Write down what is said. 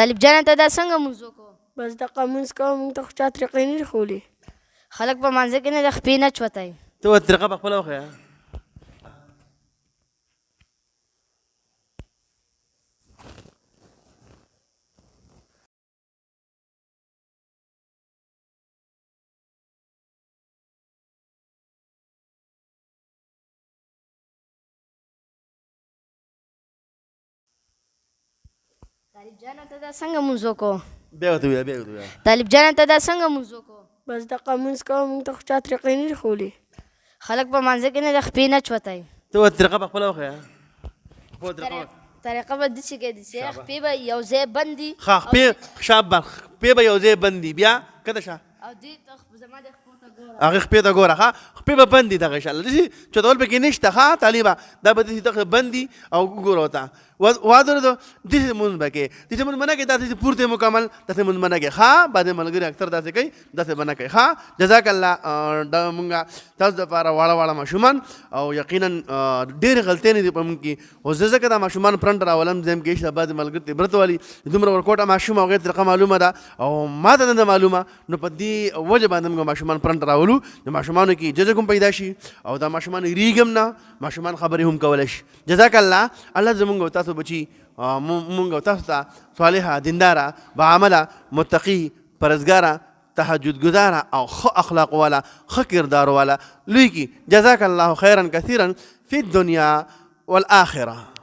طالب جان ته دا څنګه مونځ وکړو؟ بس دغه مونځ کوه، موږ ته خو چا طریقې نه دي ښولې. خلک په مانځه کې نه د خپې نه چوتای. ته ورته طریقه په خپله وښیه. طالب جان ته دا څنګه مونځ وکړو؟ بیا ورته ووایه، بیا ورته ووایه. طالب جان ته دا څنګه مونځ وکړو؟ بس دغه مونځ کوه، موږ ته خو چا طریقې نه دي ښولې. خلک په مانځه کې نه د خپې نه چوتای. ته ورته طریقه په خپله وښیه. طریقه به داسې کوي چې خپې به یو ځای بندي ښه خپې به یو ځای بند دي. بیا کده شه او دې ته زما د خپو ته ګوره. هغې خپې ته ګوره. ښه خپې به بند دي دغه انشاءالله. داسې چتول پکې نشته. ښه طالبه دا به داسې دغه بند دي او وګوره ورته وادره ده داسې لمونځ به کوې. داسې لمونځ به نه کوې، داسې پورته مکمل داسې لمونځ به نه کوې. ښه بعضې ملګري اکثر داسې کوي، داسې به نه کوي. ښه جزاک الله. دا مونږ تاسو دپاره واړه ماشومان او یقینا ډېرې غلطۍ دي په مونږ کې. خو زه ځکه دا ماشومان فرنټ راولم ځم کې ایشته بعضې ملګري ته عبرت والي دومره ورکوټه ماشوم او غیر طریقه معلومه ده او ما ته نه ده معلومه، نو په دې وجه باندې مونږ ماشومان فرنټ راولو. د ماشومانو کې جزک هم پیدا شي او دا ماشومان ریږم نه، ماشومان خبرې هم کولی شي. جزاک الله. الله زمونږ او تاسو بچي مونږ او تاسو ته صالحه، دینداره، باعمله، متقي، پرهیزګاره، تهجد گزاره او ښه اخلاق والا، ښه کردار والا لوی کی. جزاک الله خیرا کثیرا فی الدنیا والآخرة.